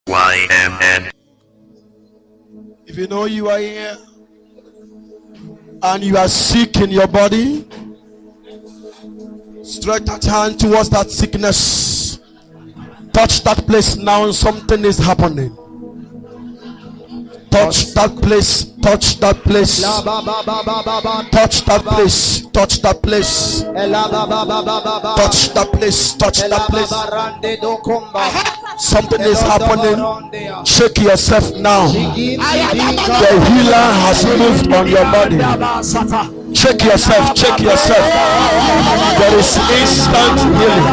YMN. If you know you are here and you are sick in your body, stretch that hand towards that sickness. Touch that place now, and something is happening. Touch that place. Touch that place. Touch that place. Touch that place. Touch that place. Touch that place. Something is happening. Shake yourself now. The healer has moved on your body. Check yourself. Check yourself. There is instant healing.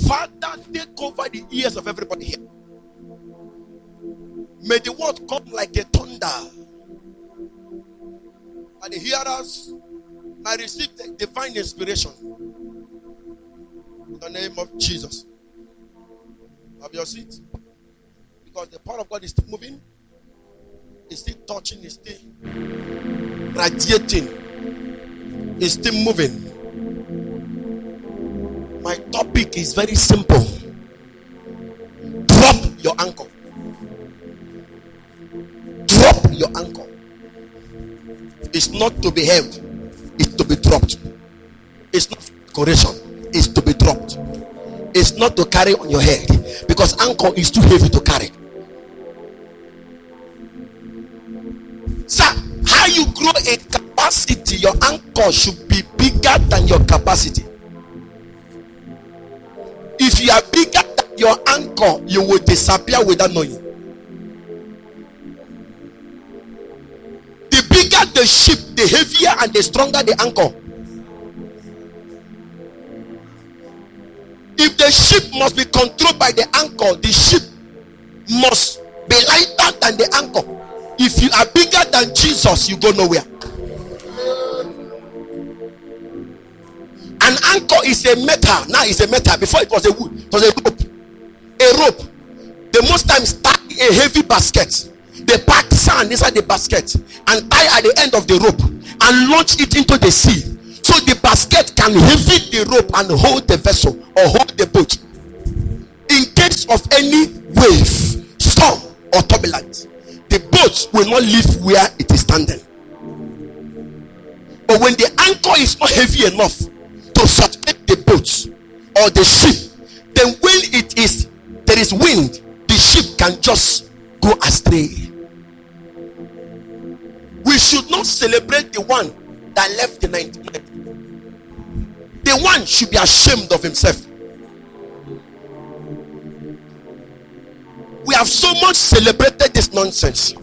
Father, take over the ears of everybody here. May the word come like a thunder, and the hearers might receive the divine inspiration. In the name of Jesus. Have your seat. Because the power of God is still moving, is still touching, is still radiating, is still moving. My topic is very simple. Drop your anchor. Drop your anchor. It's not to be held, it's to be dropped. It's not decoration, it's to be dropped. It's not to carry on your head, because anchor is too heavy to carry. Sir, how you grow a capacity, your anchor should be bigger than your capacity. If you are bigger than your anchor, you will disappear without knowing. The bigger the ship, the heavier and the stronger the anchor. If the ship must be controlled by the anchor, the ship must be lighter than the anchor. If you are bigger than Jesus, you go nowhere. An anchor is a metal. Now it's a metal. Before it was a wood. It was a rope. A rope. They most times tie a heavy basket. They pack sand inside the basket and tie at the end of the rope and launch it into the sea. So the basket can heavy the rope and hold the vessel or hold the boat in case of any wave, storm or turbulence. The boat will not leave where it is standing. But when the anchor is not heavy enough to sustain the boat or the ship, then when there is wind, the ship can just go astray. We should not celebrate the one that left the 99. The one should be ashamed of himself. We have so much celebrated this nonsense.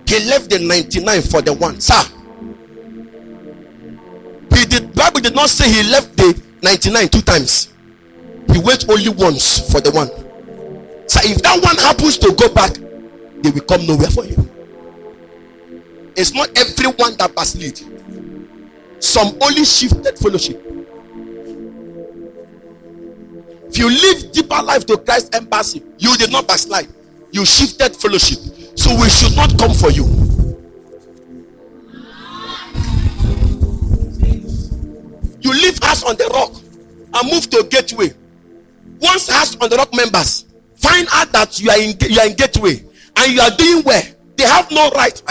He left the 99 for the one. Sir, the Bible did not say he left the 99 two times. He went only once for the one. So if that one happens to go back, they will come nowhere for you. It's not everyone that backslid. Some only shifted fellowship. If you live deeper life to Christ embassy, you did not backslide. You shifted fellowship. So we should not come for you. You leave us on the rock and move to Gateway. Once us on the rock members find out that you are in Gateway and you are doing well, they have no right.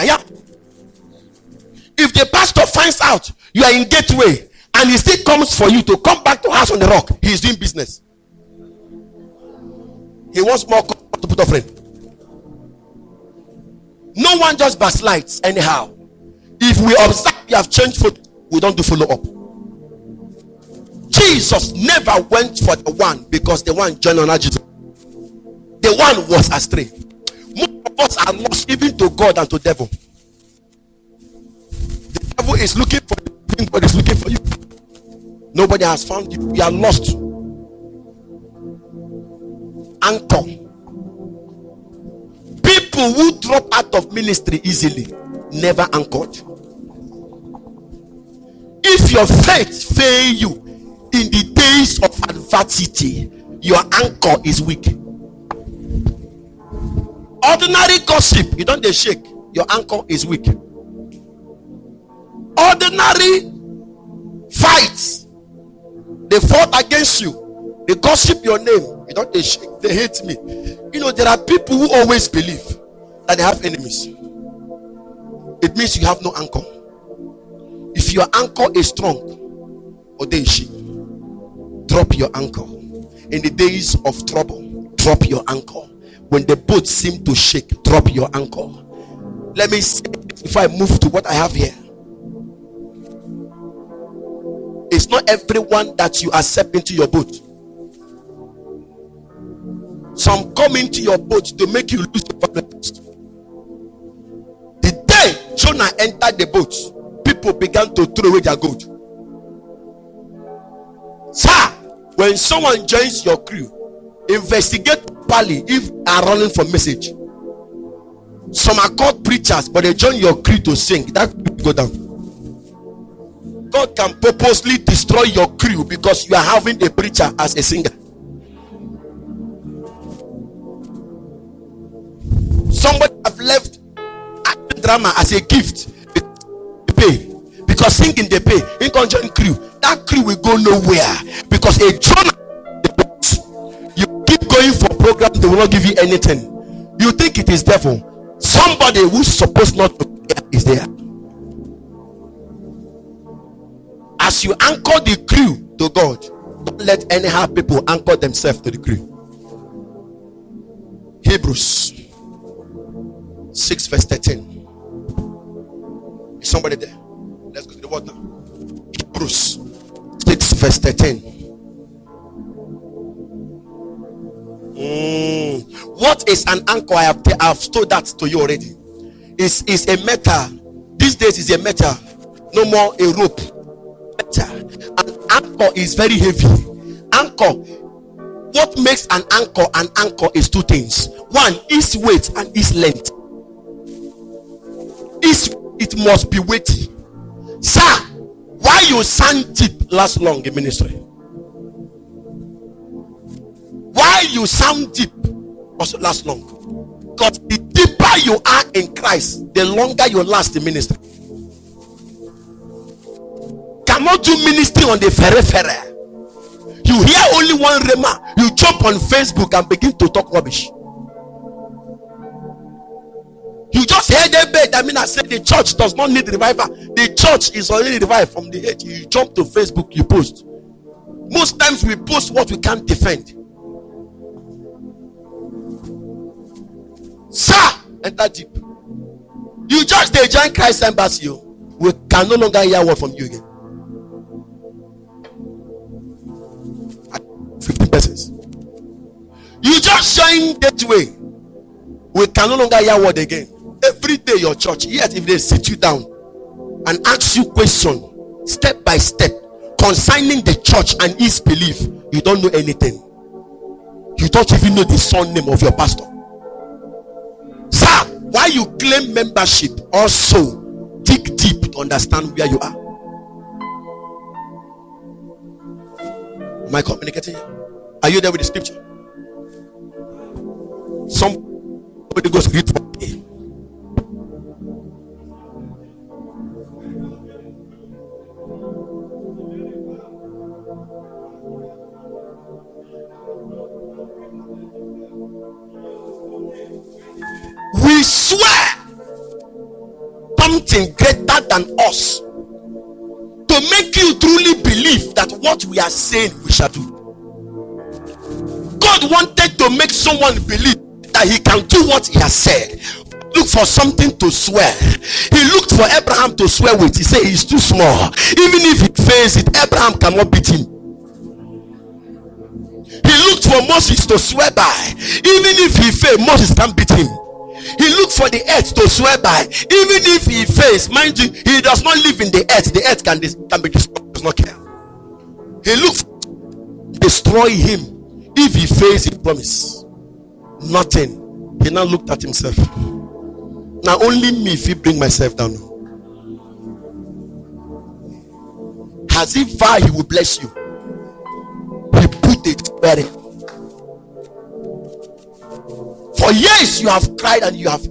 If the pastor finds out you are in Gateway and he still comes for you to come back to us on the rock, he is doing business. He wants more to put a friend. No one just backslides anyhow. If we observe you have changed foot, we don't do follow up. Jesus never went for the one because the one joined on Jesus. The one was astray. Most of us are lost even to God and to the devil. The devil is looking for you, God is looking for you. Nobody has found you. You are lost. Anchor. People who drop out of ministry easily never anchored. If your faith fail you in the days of adversity, your anchor is weak. Ordinary gossip, you don't shake, your anchor is weak. Ordinary fights, They fought against you. They gossip your name. You don't they shake. They hate me. You know, there are people who always believe that they have enemies. It means you have no anchor. If your anchor is strong, drop your anchor. In the days of trouble, drop your anchor. When the boat seems to shake, drop your anchor. Let me say, if I move to what I have here, it's not everyone that you accept into your boat. Some come into your boat to make you lose the purpose. The day Jonah entered the boat, people began to throw away their gold. Sir, when someone joins your crew, investigate properly if they are running for message. Some are called preachers, but they join your crew to sing. That will go down. God can purposely destroy your crew because you are having a preacher as a singer. Somebody have left acting drama as a gift. They pay. Because singing they pay. In conjunction crew. That crew will go nowhere. Because a Jonah, you keep going for programs, they will not give you anything. You think it is devil. Somebody who's supposed not to be there is there. As you anchor the crew to God, don't let anyhow people anchor themselves to the crew. Hebrews 6 verse 13. Is somebody there? Let's go to the word now. Hebrews 6 verse 13. What is an anchor? I have told that to you already. Is a metal. These days is a metal. No more a rope. An anchor is very heavy. Anchor, what makes an anchor is two things. One is weight and is length. It must be weighty. Sir, why you sound deep last long in ministry? Why you sound deep also last long? Because the deeper you are in Christ, the longer you last in ministry. Cannot do ministry on the ferre. You hear only one rema, you jump on Facebook and begin to talk rubbish. You just hear the bed. I said the church does not need revival. The church is already revived from the age. You jump to Facebook, you post. Most times we post what we can't defend. Sir, enter deep. You just join Christ Embassy. We can no longer hear word from you again. 15 persons. You just join that way. We can no longer hear word again. Every day your church, yet if they sit you down and ask you question step by step concerning the church and its belief, you don't know anything. You don't even know the son name of your pastor. Sir, why you claim membership? Also dig deep to understand where you are. Am I communicating? Are you there with the scripture? Somebody goes read for me. We swear something greater than us to make you truly believe that what we are saying we shall do. God wanted to make someone believe that he can do what he has said. Look for something to swear. He looked for Abraham to swear with. He said he's too small. Even if he fails it, Abraham cannot beat him. He looked for Moses to swear by. Even if he fails, Moses can't beat him. He looked for the earth to swear by. Even if he fails, mind you, he does not live in the earth. The earth can be destroyed. He does not care. He looked to destroy him. If he fails his promise, nothing. He now looked at himself. Now only me if he bring myself down. As if he will bless you. He put it very. For years you have cried and you have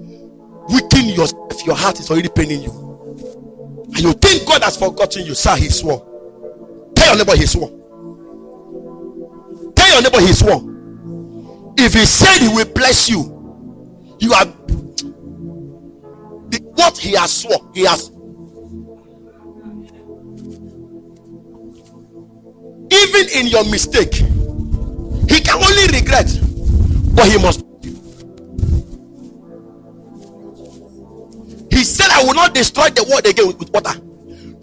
weakened yourself. Your heart is already paining you. And you think God has forgotten you. Sir, he swore. Tell your neighbor he swore. your neighbor, he swore. If he said he will bless you, you are what he has sworn. He has. Even in your mistake, he can only regret, but he must. He said, I will not destroy the world again with water.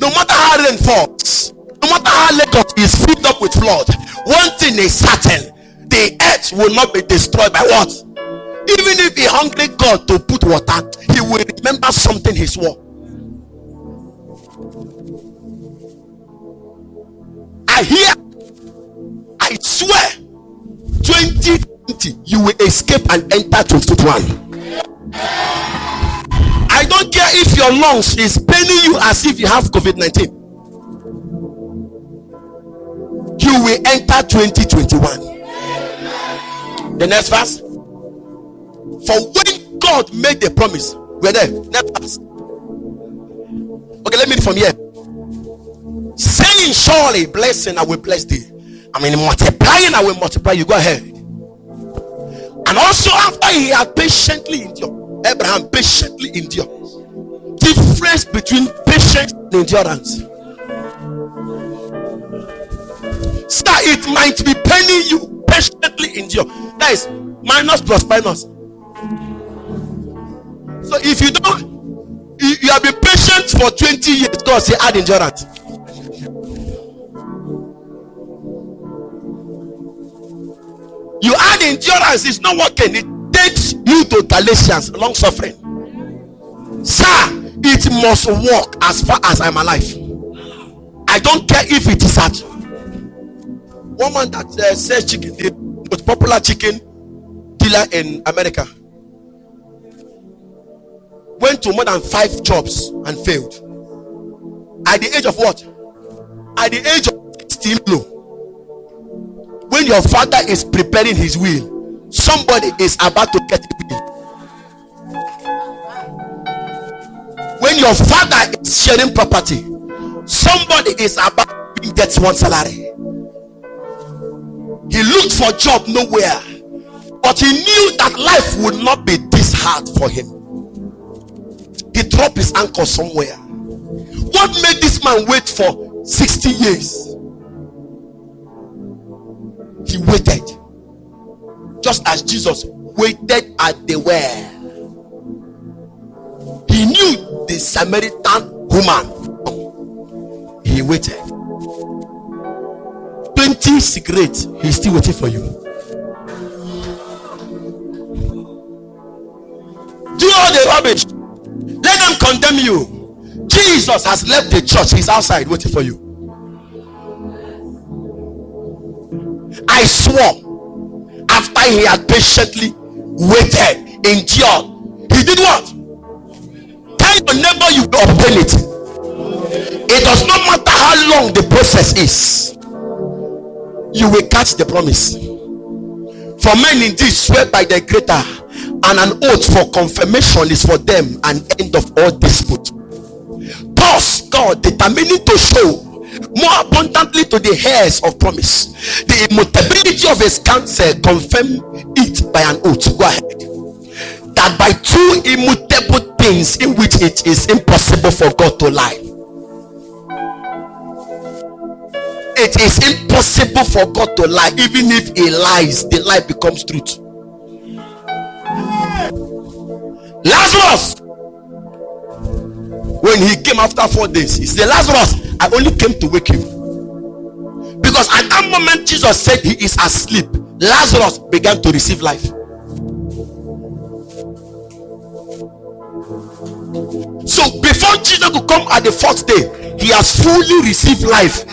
No matter how rain falls, no matter how Lagos is filled up with flood, one thing is certain: the earth will not be destroyed by what? Even if he hungry God to put water, he will remember something he swore. I swear, 2020 you will escape and enter 2021. I don't care if your lungs is paining you as if you have COVID-19. You will enter 2021. The next verse. For when God made the promise, we're there. Next verse. Okay, let me read from here. Saying, surely blessing I will bless thee. I mean, multiplying I will multiply you. Go ahead. And also after he had patiently endured, Abraham patiently endured. Difference between patience and endurance. Sir, it might be paining you. Patiently endure. That is minus plus minus. So if you don't, you have been patient for 20 years, God say add endurance. You add endurance, it's not working. It takes you to Galatians, long suffering. Sir, it must work as far as I'm alive. I don't care if it is at woman that sells chicken, the most popular chicken dealer in America, went to more than 5 jobs and failed. At the age of what? At the age of 16 low. When your father is preparing his will, somebody is about to get it. When your father is sharing property, somebody is about to get one salary. He looked for a job nowhere, but he knew that life would not be this hard for him. He dropped his anchor somewhere. What made this man wait for 60 years? He waited, just as Jesus waited at the well. He knew the Samaritan woman. He waited. 20 cigarettes, he's still waiting for you. Do all the rubbish. Let them condemn you. Jesus has left the church. He's outside waiting for you. I swore, after he had patiently waited, endured, he did what? Tell your neighbor you will obtain it. It does not matter how long the process is, you will catch the promise. For men indeed swear by the greater, and an oath for confirmation is for them an end of all dispute. Thus God, determining to show more abundantly to the heirs of promise the immutability of his counsel, confirm it by an oath. Go ahead. That by 2 immutable things in which it is impossible for God to lie. It is impossible for God to lie. Even if he lies, the lie becomes truth. Lazarus, when he came after 4 days, he said, Lazarus, I only came to wake you. Because at that moment Jesus said he is asleep, Lazarus began to receive life. So before Jesus could come at the 4th day, he has fully received life.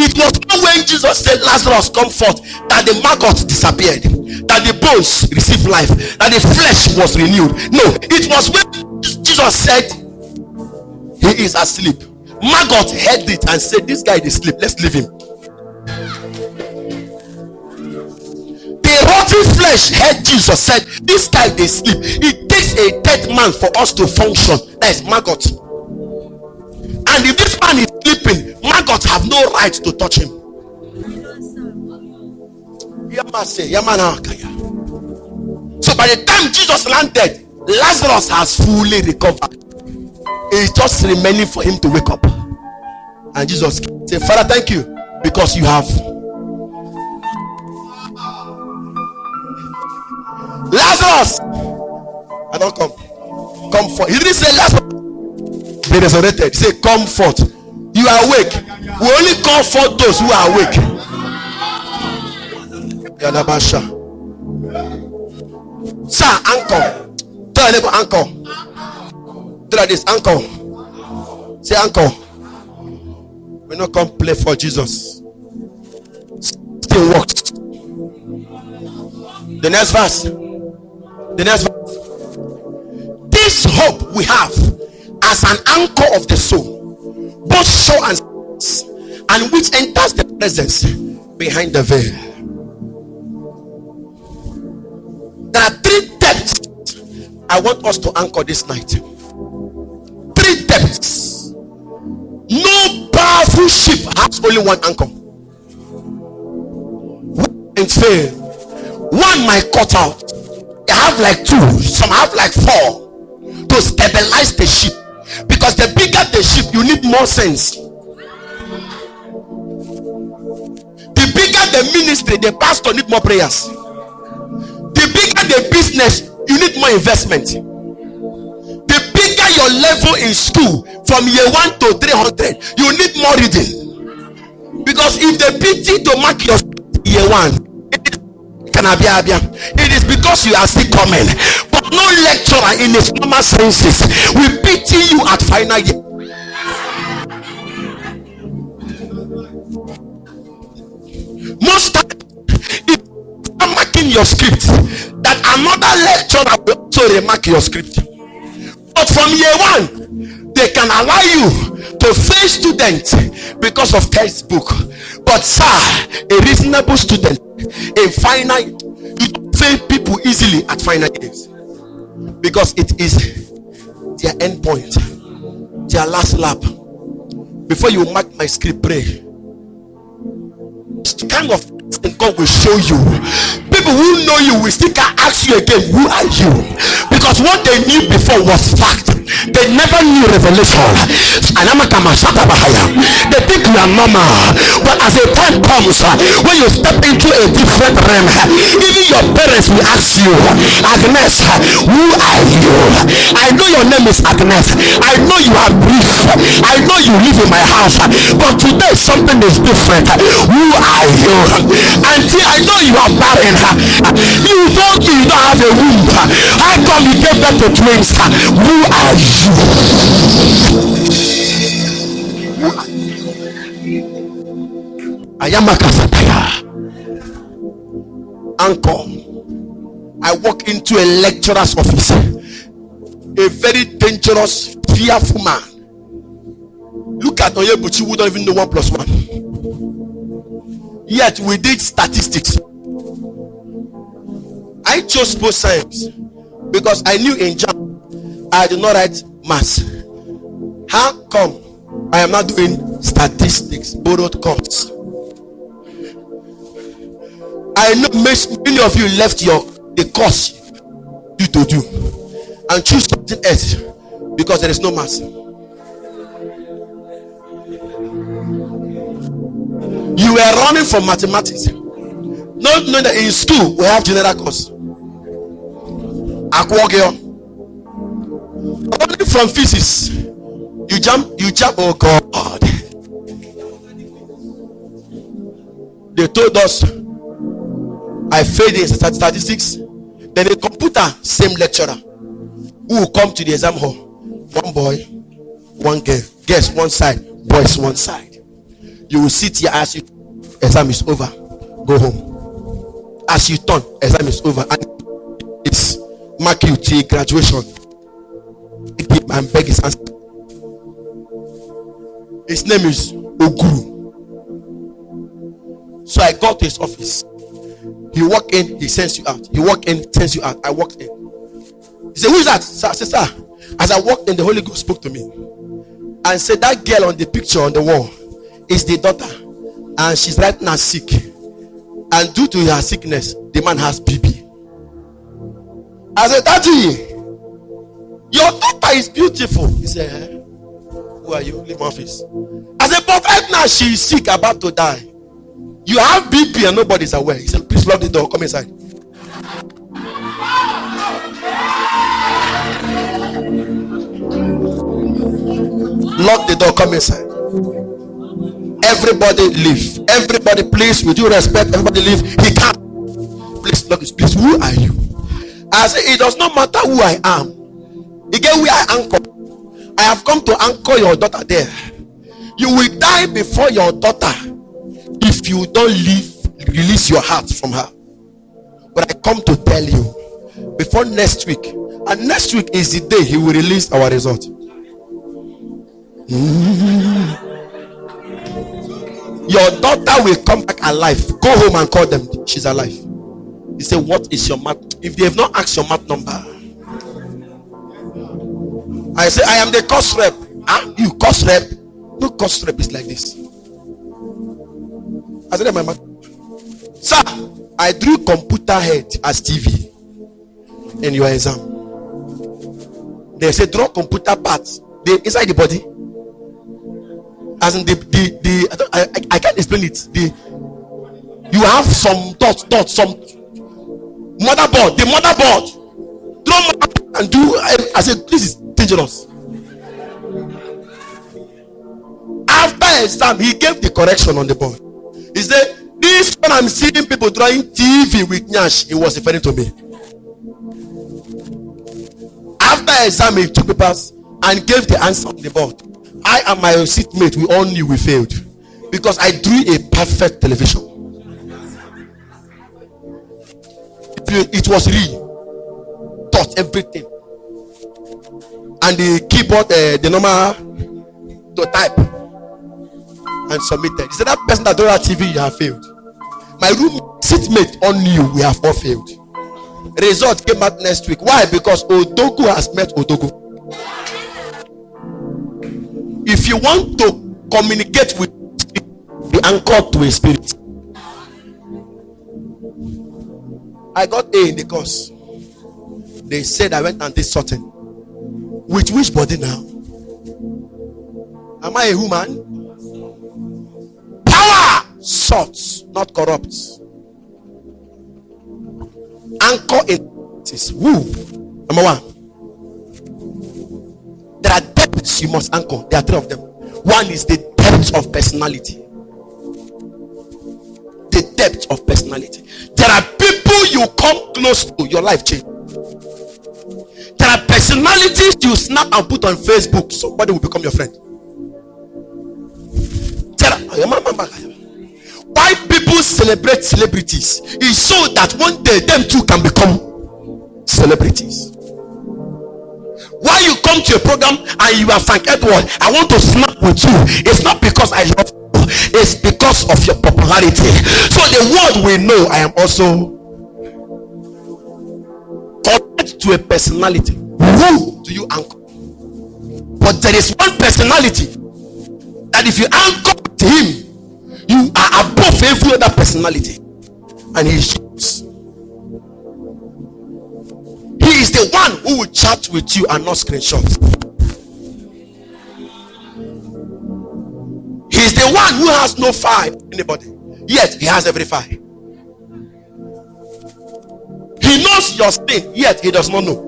It was not when Jesus said, Lazarus, come forth, that the maggot disappeared, that the bones received life, that the flesh was renewed. No, it was when Jesus said he is asleep. Maggot heard it and said, this guy is asleep, let's leave him. The rotten flesh heard Jesus, said, this guy is asleep. It takes a dead man for us to function. That is maggot. And if this man is sleeping, maggot have no right to touch him. So by the time Jesus landed, Lazarus has fully recovered. It's just remaining for him to wake up. And Jesus said, Father, thank you, because you have. Lazarus, I don't come. Come forth. He didn't say Lazarus be resurrected. He said, come forth. You are awake. We only call forth those who are awake. Sir, uncle. Tell your neighbor, uncle. Do like this, uncle. Say, uncle. We not come play for Jesus. Still works. The next verse. The next verse. This hope we have as an anchor of the soul, both sure and which enters the presence behind the veil. There are 3 depths I want us to anchor this night. 3 depths. No powerful ship has only one anchor. One fail. One might cut out. They have like 2. Some have like 4 to stabilize the ship. Because the bigger the ship, you need more sense. The bigger the ministry, the pastor need more prayers. The bigger the business, you need more investment. The bigger your level in school, from year 1 to 300, you need more reading. Because if they pity to mark your year 1, it is because you are still coming. But no lecturer in his normal senses will pity you at final year. Most times, if you are marking your script, that another lecturer will also remark your script. But from year 1, they can allow you to fail students because of textbook. But sir, a reasonable student in final, you don't fail people easily at final years, because it is their end point, their last lap. Before you mark my script, pray. This kind of thing God will show you. People who know you will still can ask you again, who are you? Because what they knew before was fact. They never knew revelation. They think you are normal. But as a time comes, when you step into a different realm, even your parents will ask you, Agnes, who are you? I know your name is Agnes. I know you are brief. I know you live in my house. But today something is different. Who are you? Until I know you are barren. You don't have a womb. How come you gave birth to twins? Who are you? Ayamakasataya. Uncle, I walk into a lecturer's office, a very dangerous, fearful man. Look at Oyebuchi, who don't even know 1 + 1. Yet we did statistics. I chose both science because I knew in JAMB I did not write maths. How come I am not doing statistics, borrowed course? I know many of you left the course you to do and choose something else because there is no maths. You were running from mathematics, not knowing that in school we have general course. Running from physics, you jump. Oh God! They told us I failed in statistics. Then a computer, same lecturer, who will come to the exam hall. 1 boy, 1 girl. Girls one side, boys one side. You will sit here as you exam is over. Go home. As you turn, exam is over, and it's mark you till graduation. And beg his answer. His name is Oguru. So I got to his office. He walked in, he sends you out. He walked in, sends you out. I walked in. He said, who is that? Sir, I said, sir. As I walked in, the Holy Ghost spoke to me and said, that girl on the picture on the wall is the daughter, and she's right now sick. And due to her sickness, the man has BP. I said, Daddy, your daughter is beautiful. He said, who are you? Leave my office. I said, but right now she is sick, about to die. You have BP and nobody's aware. He said, please lock the door. Come inside. Lock the door. Come inside. Everybody leave. Everybody, please, with due respect, everybody leave. He can't. Please lock this. Please, who are you? I said, it does not matter who I am. Again, where I anchor. I have come to anchor your daughter there. You will die before your daughter if you don't release your heart from her. But I come to tell you, before next week, and next week is the day he will release our result. Your daughter will come back alive. Go home and call them. She's alive. He said, what is your math? If they have not asked your math number, I say, I am the cost rep. You cost rep? No, cost rep is like this. I said, my math. Sir, I drew computer head as TV in your exam. They say draw computer parts. They inside the body. As in I can't explain it. You have some dots, some motherboard. The motherboard. Draw motherboard and do. I said, this is dangerous. After exam, he gave the correction on the board. He said, this when I'm seeing people drawing TV with Nyash, he was referring to me. After exam, he took papers and gave the answer on the board. I and my seatmate, we all knew we failed because I drew a perfect television. It was real, taught everything, and the keyboard, the normal to type and submitted. He said, that person that don't have TV, you have failed. My room seatmate all knew we have all failed. Result came out next week. Why? Because Odogu has met Odogu. If you want to communicate with spirit, be anchored to a spirit. I got A in the course. They said I went and did something. With which body now? Am I a human? Power sorts, not corrupts. Anchor in this. Woo. Number one. There are depths you must anchor. There are three of them. One is the depth of personality. The depth of personality. There are people you come close to, your life change. There are personalities you snap and put on Facebook, somebody will become your friend. Why people celebrate celebrities is so that one day them too can become celebrities. Why you come to a program and you are Frank Edward, I want to snap with you. It's not because I love you, it's because of your popularity. So the world will know I am also connected to a personality. Who do you anchor? But there is one personality that if you anchor to him, you are above every other personality, and he shows. He is the one who will chat with you and not screenshot. He is the one who has no file anybody, yet he has every file. He knows your sin, yet he does not know.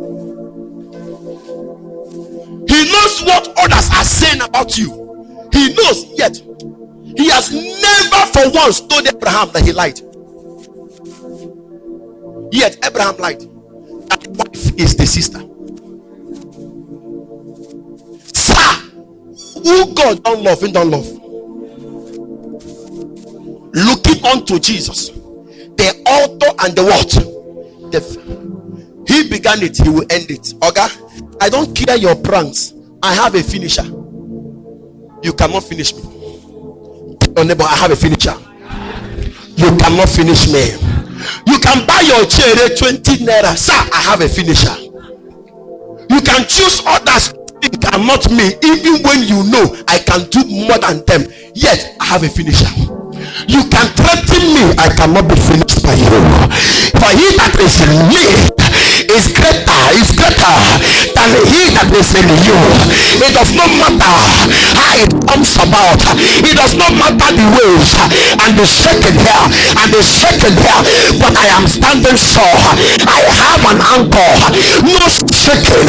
He knows what others are saying about you. He knows, yet he has never for once told Abraham that he lied. Yet Abraham lied. That wife is the sister. Sir, who God don't love, he don't love. Looking unto Jesus, the author and the what? He began it, he will end it. Okay? I don't care your pranks. I have a finisher. You cannot finish me. Your neighbor, I have a finisher. You cannot finish me. You can buy your chair at 20 naira. Sir, I have a finisher. You can choose others think I'm not me, even when you know I can do more than them, yet I have a finisher. You can threaten me, I cannot be finished by you. For he that is in me is greater than he that is in you. It does not matter how it comes about. It does not matter the ways and the shaking here and the shaking here, but I am standing sure. I have an anchor, no shaking.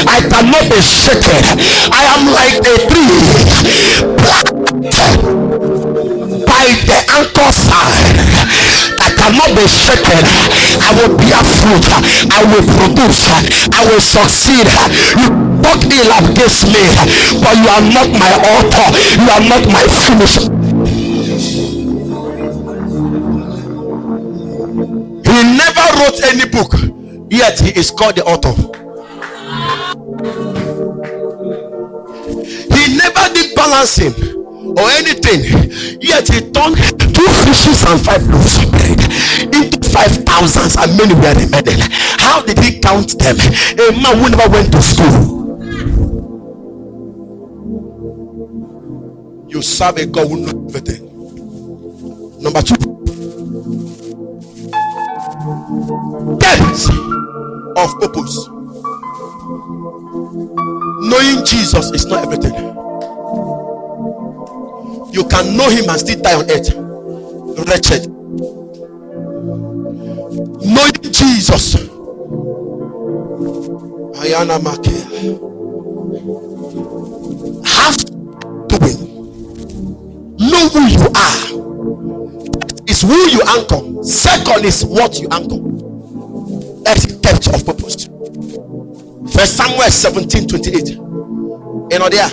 I cannot be shaken. I am like a tree planted by the anchor side. I cannot be shaken. I will bear fruit. I will produce. I will succeed. You talk ill against me, but you are not my author. You are not my finisher. He never wrote any book, yet he is called the author. He never did balancing or anything, yet he turned 2 fishes and 5 loaves of bread into 5,000, and many were remaining. How did he count them? A man who never went to school. You serve a God who knows everything. Number 2, depth of purpose. Knowing Jesus is not everything. You can know him and still die on earth wretched. Knowing Jesus, Ayana Make, have to win. Know who you are. Is who you anchor. Second is what you anchor. That's depth of purpose. First Samuel 17:28. You know there.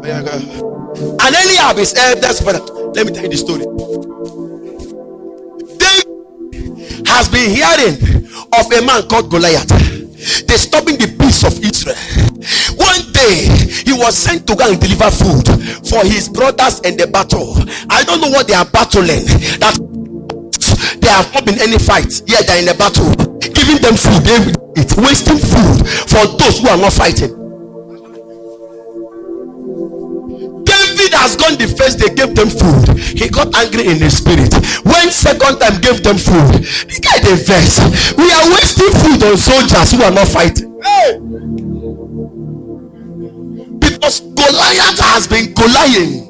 And Eliab is eldest brother. Let me tell you the story. David has been hearing of a man called Goliath, disturbing the peace of Israel. One day he was sent to go and deliver food for his brothers in the battle. I don't know what they are battling. That there have not been any fight, yet they are in a battle. Giving them food, it's wasting food for those who are not fighting. David has gone the first day, gave them food. He got angry in his spirit. When second time gave them food, the guy they vex. We are wasting food on soldiers who are not fighting. Hey! Because Goliath has been Goliathing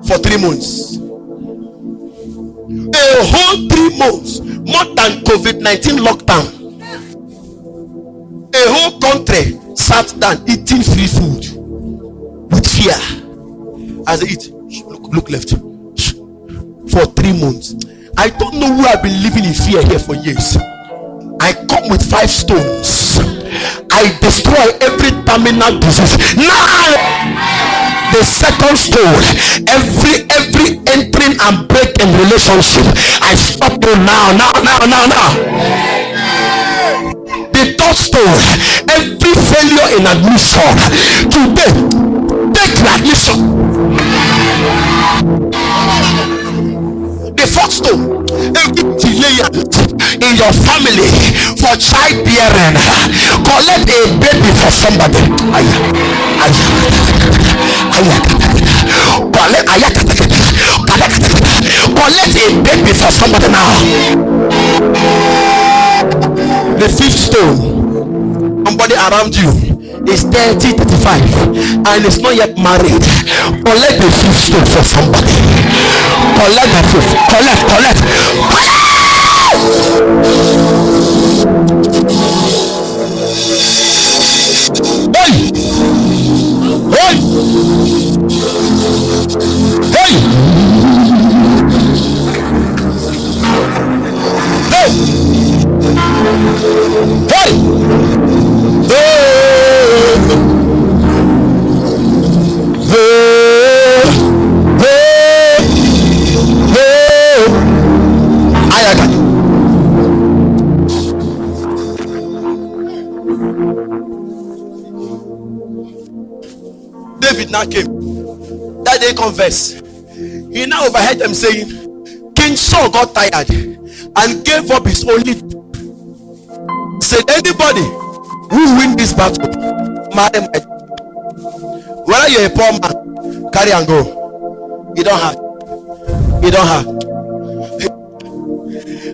for 3 months. A whole 3 months, more than COVID-19 lockdown. A whole country sat down eating free food with fear. As they eat, look left for 3 months. I don't know who have been living in fear here for years. I come with 5 stones. I destroy every terminal disease. Now the second stone, every entering and break in relationship, I stop you now. The third stone, every failure in admission, today take your admission. The fourth stone, every delay in your family for childbearing, collect a baby for somebody. Collect a baby for somebody now. The fifth stone, somebody around you is 30, 35 and is not yet married. Collect the fifth stone for somebody. Collect the fifth. Collect. Hey! David now came. That they converse. He now overheard them saying, King Saul got tired and gave up his only. Said, anybody Who win this battle? Marry my. Whether you're a poor man, carry and go. You don't have. You don't have.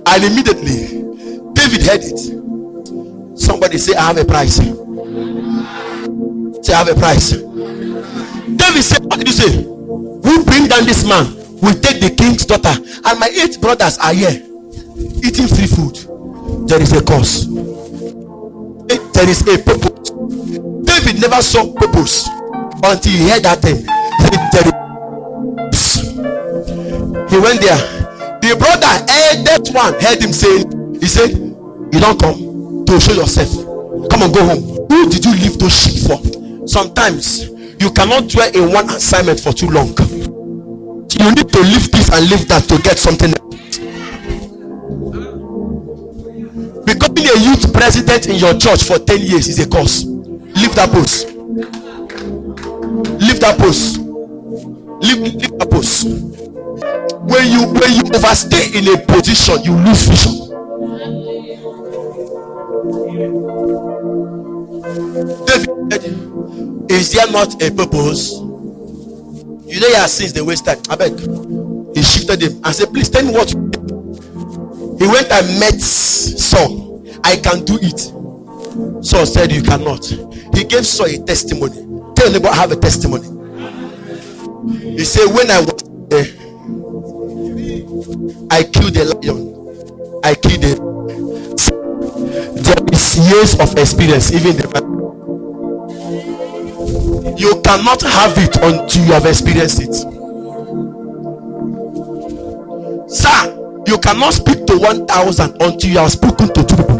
And immediately, David heard it. Somebody say, I have a price. Say, I have a price. David said, what did you say? Who bring down this man will take the king's daughter, and my 8 brothers are here eating free food. There is a cause. There is a purpose. David never saw purpose until he heard that thing. He went there. The brother, that one, heard him saying, he said, you don't come to show yourself. Come on, go home. Who did you leave those sheep for? Sometimes you cannot dwell in one assignment for too long. You need to leave this and leave that to get something else. Becoming a youth president in your church for 10 years is a course. Leave that post. Leave that post. Leave that post. When you overstay in a position, you lose vision. David, is there not a purpose? You know your sins, they waste time. I beg. He shifted him and said, please tell me what you did. He went and met Saul. I can do it. Saul said, you cannot. He gave Saul a testimony. Tell neighbor, I have a testimony. He said, when I was there, I killed a lion. I killed a. There is years of experience, even the man. You cannot have it until you have experienced it. Sir, you cannot speak to 1,000 until you have spoken to 2 people.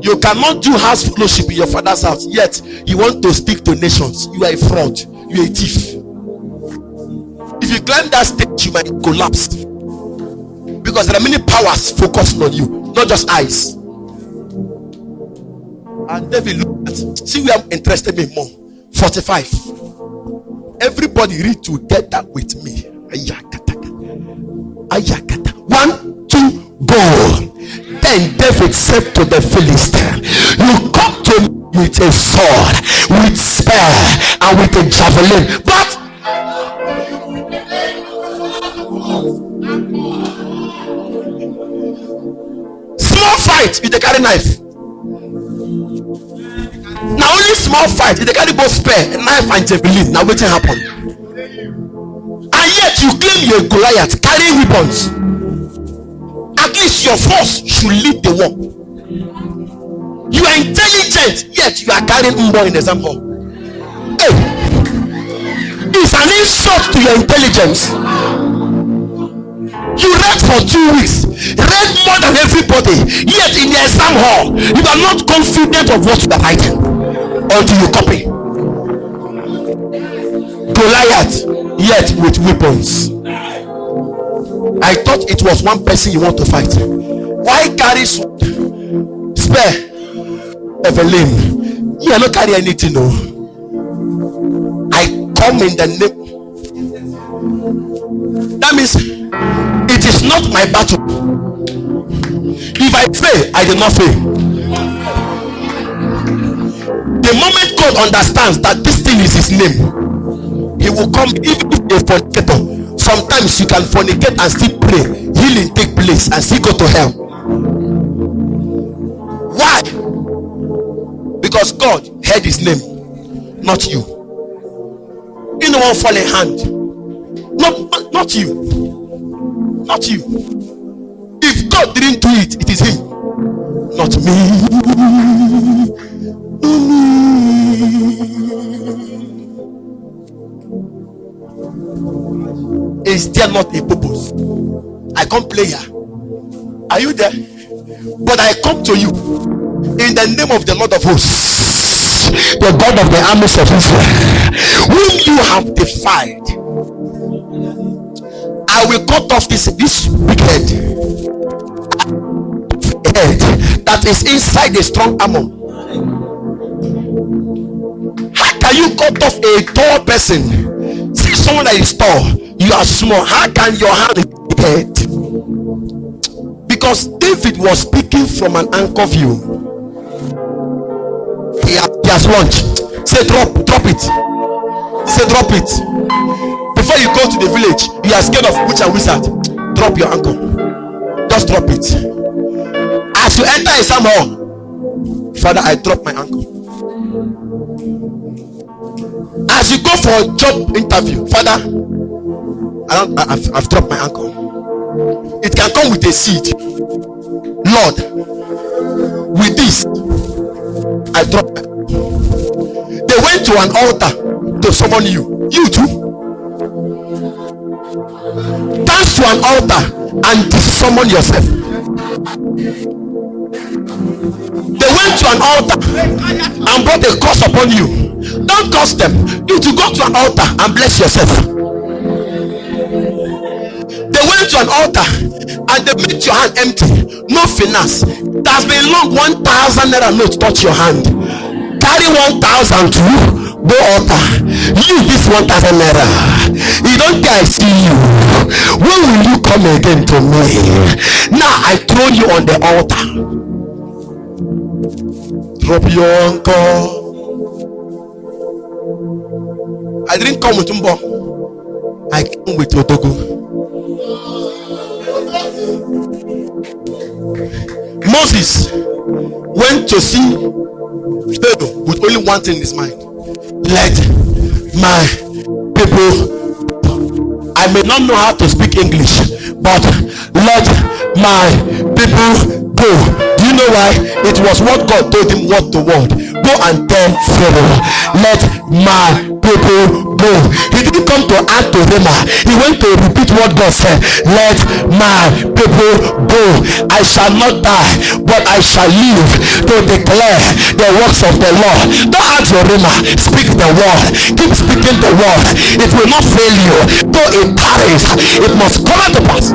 You cannot do house fellowship in your father's house, yet you want to speak to nations. You are a fraud. You are a thief. If you climb that stage, you might collapse, because there are many powers focused on you, not just eyes. And David looked at, see where I'm interested in more. 45. Everybody read together with me. Ayakata. 1, 2, go. Then David said to the Philistine, you come to me with a sword, with spear, and with a javelin, but small fight if they carry knife. Now only small fight if they carry both spear, knife, and javelin. Now what happen? And yet you claim you're Goliath carrying weapons. At least your force should lead the war. You are intelligent, yet you are carrying Umbo in example. Hey, it's an insult to your intelligence. You read for 2 weeks, read more than everybody, yet in the exam hall you are not confident of what you are writing until you copy. Goliath, yet with weapons. I thought it was one person you want to fight. Why carry sword, spear, javelin? You are not carry anything, no. I come in the name. That means it is not my battle. If I fail, I did not fail. The moment God understands that this thing is his name, he will come. Even if a fornicator, sometimes you can fornicate and still pray, healing take place and still go to hell. Why? Because God heard his name, not you. You know, one falling hand. Not you. Not you. If God didn't do it, it is him, not me. Is there not a purpose? I come play here. Are you there? But I come to you in the name of the Lord of hosts, the God of the armies of Israel, whom you have defied. I will cut off this wicked head that is inside the strong armor. How can you cut off a tall person? See someone that is tall, you are small. How can your hand hit? Because David was speaking from an anchor view. He has launched. Say drop it. Say drop it. Before you go to the village, you are scared of witch and wizard. Drop your ankle. Just drop it. As you enter a somehow, Father, I drop my ankle. As you go for a job interview, Father, I've dropped my ankle. It can come with a seed. Lord, with this, I drop my ankle. They went to an altar to summon you. You too. Dance to an altar and summon yourself. They went to an altar and brought a curse upon you. Don't curse them. You to go to an altar and bless yourself. They went to an altar and they made your hand empty. No finance. It has been long. 1,000 naira note touch your hand. Carry 1,000 to go altar. You this 1,000 naira. You don't care I see you. When will you come again to me? Now I throw you on the altar. Drop your ankle. I didn't come with Umbo. I came with Otogo. Moses went to see Pharaoh with only one thing in his mind. Let my people, I may not know how to speak English, but let my people go. Do you know why? It was what God told him word to word. Go and tell Pharaoh, let my people go. He didn't come to add to Rema. He went to repeat what God said. Let my people go. I shall not die, but I shall live to declare the works of the Lord. Don't add to Rema. Speak the word. Keep speaking the word. It will not fail you. Though it tarries, it must come to pass.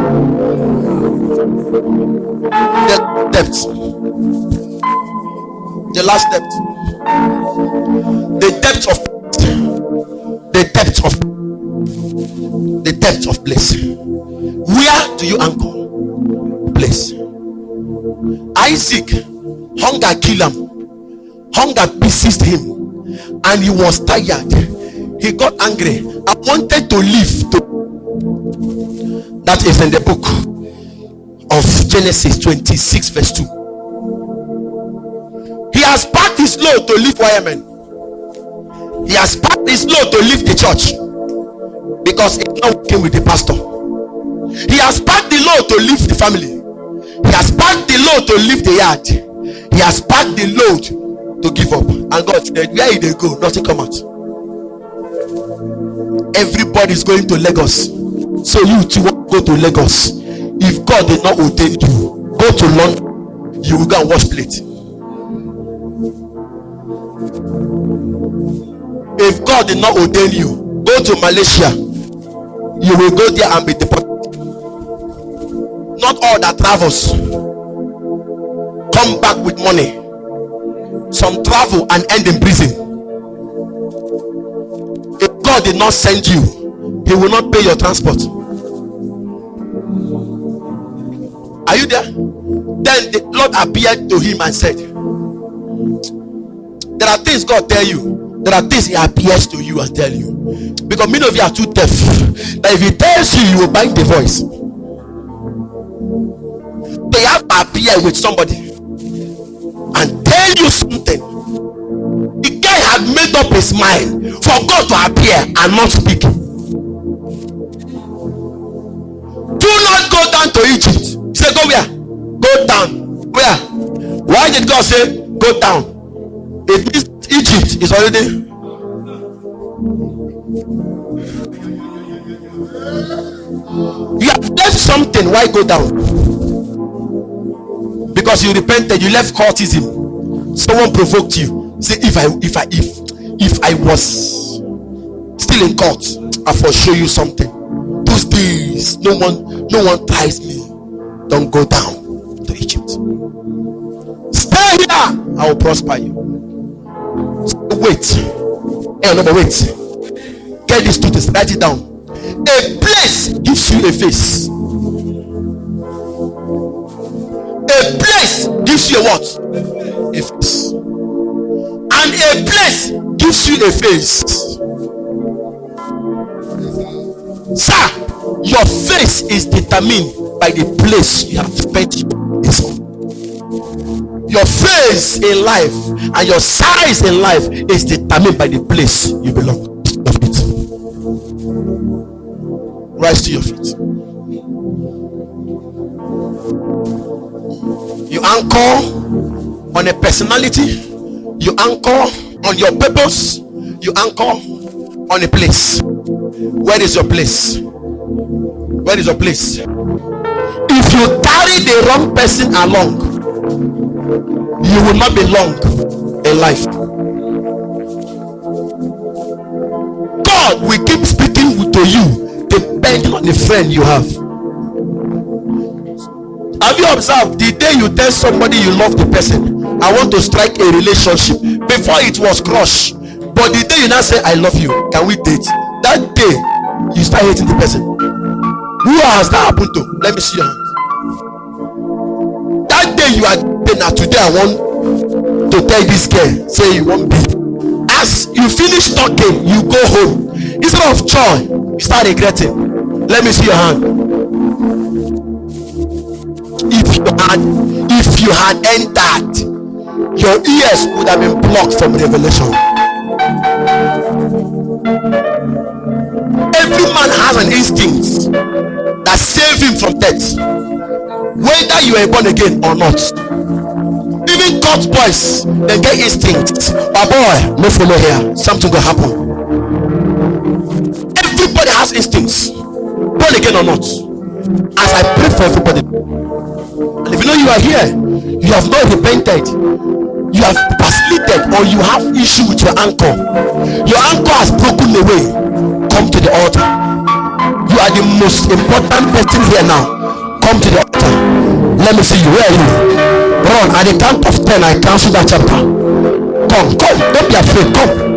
The depth. The last depth. The depth of place. Where do you anchor? Place. Isaac, hunger killed him. Hunger seized him, and he was tired. He got angry and wanted to leave. That is in the book of Genesis 26 verse 2. He has packed his load to leave YMN. He has packed his load to leave the church because it's not working with the pastor. He has packed the load to leave the family. He has packed the load to leave the yard. He has packed the load to give up. And God said, where did they go? Nothing come out. Everybody is going to Lagos. So you too want to go to Lagos. If God did not ordain you, go to London. You will go and wash plate. If God did not ordain you, go to Malaysia. You will go there and be deported. Not all that travels come back with money. Some travel and end in prison. If God did not send you, He will not pay your transport. Are you there? Then the Lord appeared to him and said, there are things God tell you. There are things He appears to you and tell you. Because many of you are too deaf. That if He tells you, you will bind the voice. They have to appear with somebody and tell you something. The guy had made up his mind for God to appear and not speak. Do not go down to Egypt. Say, go where? Go down. Where? Why did God say go down? It means Egypt is already. You have left something. Why go down? Because you repented. You left courtism. Someone provoked you. Say, if I was still in court, I will show you something. Those days, no one tries me. Don't go down to Egypt. Stay here. I will prosper you. Wait. Hey, no, but wait. Get this to this. Write it down. A place gives you a face. A place gives you a what? A face. And a place gives you a face. Sir, your face is determined by the place you have spent this on. Your face in life and your size in life is determined by the place you belong. Rise to your feet. You anchor on a personality. You anchor on your purpose. You anchor on a place. Where is your place? Where is your place? If you carry the wrong person along, you will not be long in life. God will keep speaking to you depending on the friend you have. Have you observed the day you tell somebody you love the person, I want to strike a relationship, before it was crush, but the day you now say I love you, can we date? That day you start hating the person. Who has that happened to? Let me see your hand. That day you are now, today I want to tell this girl, say you want me. As you finish talking, you go home. Instead of joy, you start regretting. Let me see your hand. If you had entered, your ears would have been blocked from revelation. Every man has an instinct that saves him from death, whether you are born again or not. Even God's boys, they get instincts. But boy, no follow here, something will happen. Everybody has instincts, born again or not. As I pray for everybody, and if you know you are here, you have not repented, you have backslided, or you have issue with your anchor has broken away, come to the altar. You are the most important person here now. Come to the altar. Let me see you. Where are you? Run. At the count of 10, I cancel that chapter. Come, don't be afraid. Come.